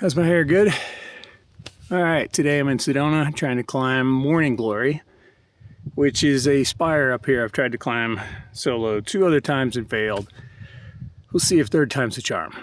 How's my hair? Good? Alright, today I'm in Sedona trying to climb Morning Glory, which is a spire up here I've tried to climb solo 2 other times and failed. We'll see if third time's a charm.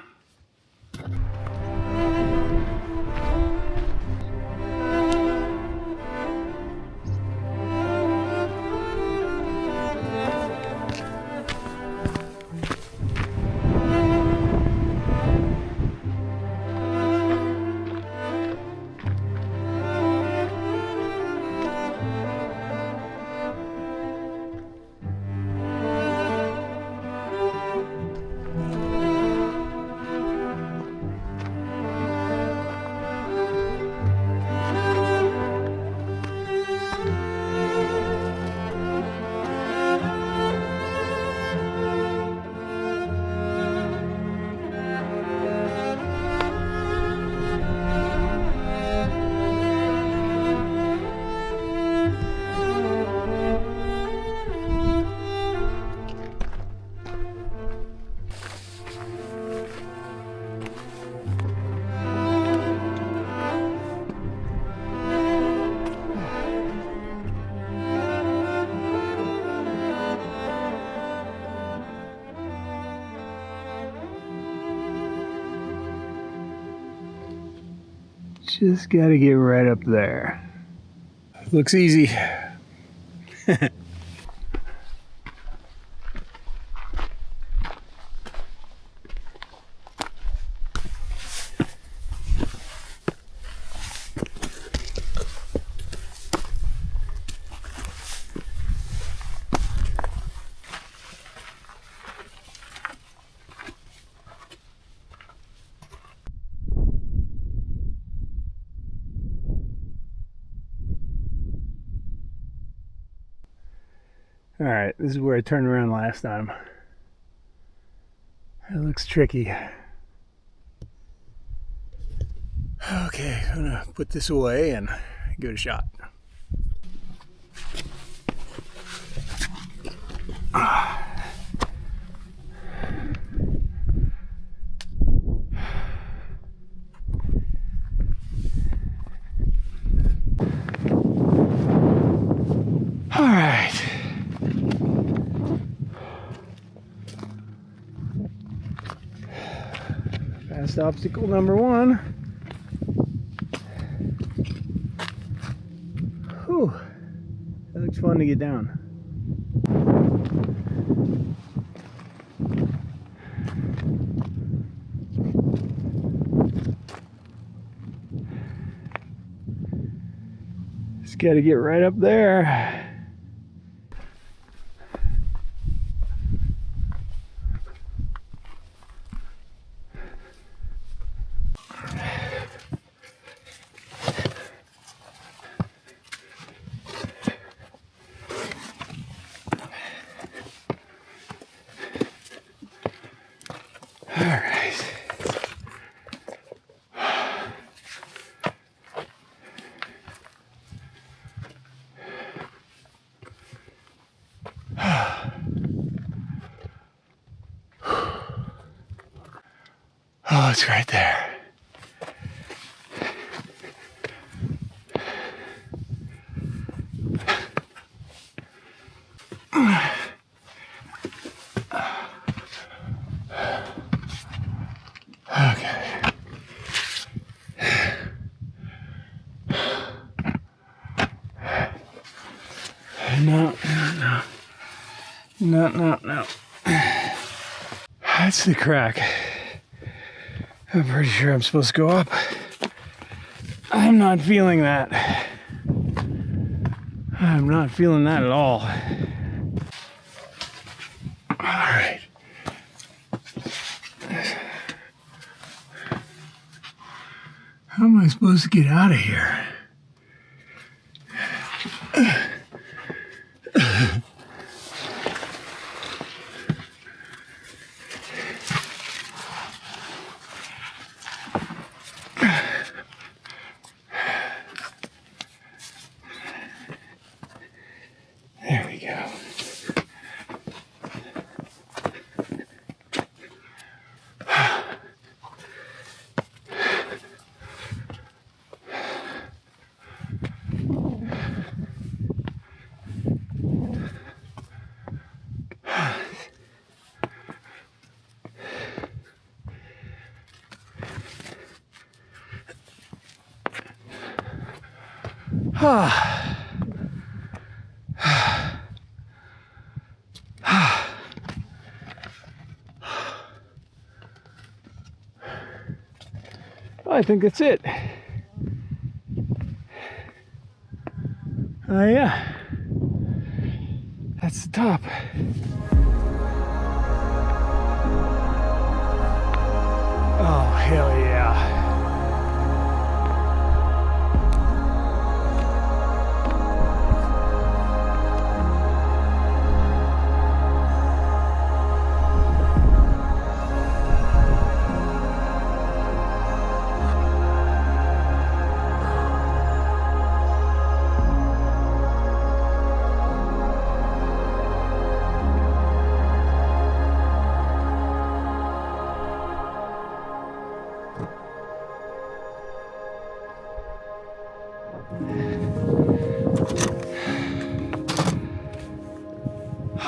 Just gotta get right up there. Looks easy. Alright, this is where I turned around last time. It looks tricky. Okay, I'm gonna put this away and give it a shot. Alright. Past obstacle number 1. Whew. That looks fun to get down. Just gotta get right up there. All right. Oh, it's right there. Okay. No. That's the crack. I'm pretty sure I'm supposed to go up. I'm not feeling that. I'm not feeling that at all. All right. How am I supposed to get out of here? There we go. I think that's it. Oh yeah, that's the top. Oh hell yeah.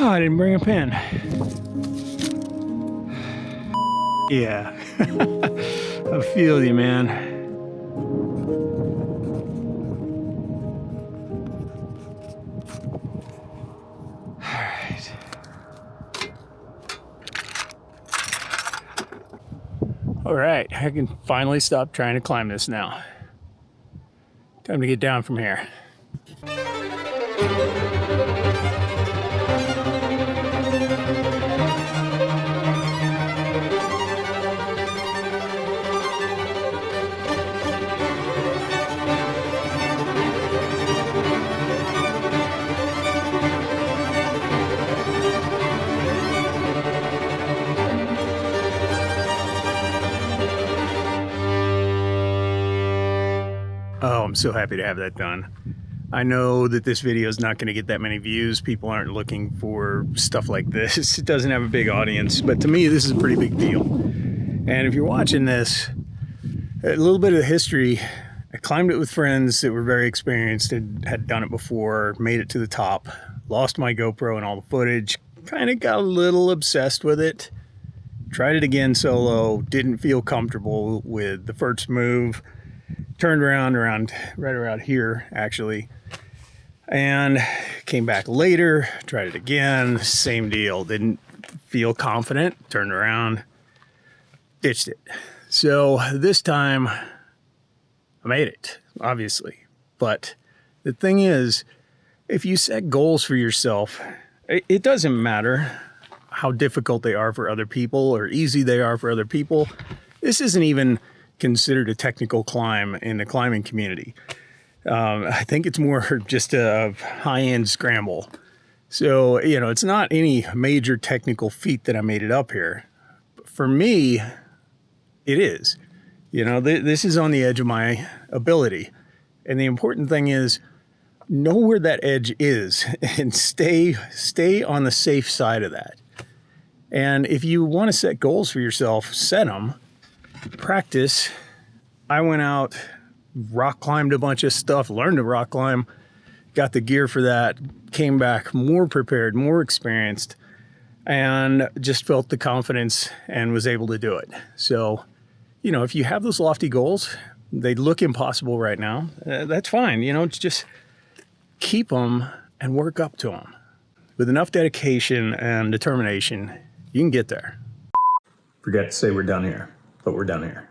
Oh, I didn't bring a pen. Yeah, I feel you, man. All right. All right, I can finally stop trying to climb this now. Time to get down from here. Oh, I'm so happy to have that done. I know that this video is not going to get that many views. People aren't looking for stuff like this. It doesn't have a big audience, but to me, this is a pretty big deal. And if you're watching this, a little bit of the history, I climbed it with friends that were very experienced and had done it before, made it to the top, lost my GoPro and all the footage, kind of got a little obsessed with it, tried it again solo, didn't feel comfortable with the first move, turned around right around here actually, and came back later, tried it again, same deal, didn't feel confident, turned around, ditched it. So this time I made it, obviously. But the thing is, if you set goals for yourself, it doesn't matter how difficult they are for other people or easy they are for other people. This isn't even considered a technical climb in the climbing community. I think it's more just a high-end scramble. So, you know, it's not any major technical feat that I made it up here. But for me, it is. You know, this is on the edge of my ability. And the important thing is, know where that edge is and stay on the safe side of that. And if you want to set goals for yourself, set them. Practice. I went out, rock climbed a bunch of stuff, learned to rock climb, got the gear for that, came back more prepared, more experienced, and just felt the confidence and was able to do it. So, you know, if you have those lofty goals, they look impossible right now, that's fine. You know, it's just keep them and work up to them. With enough dedication and determination, you can get there. Forget to say we're done here. But we're done here.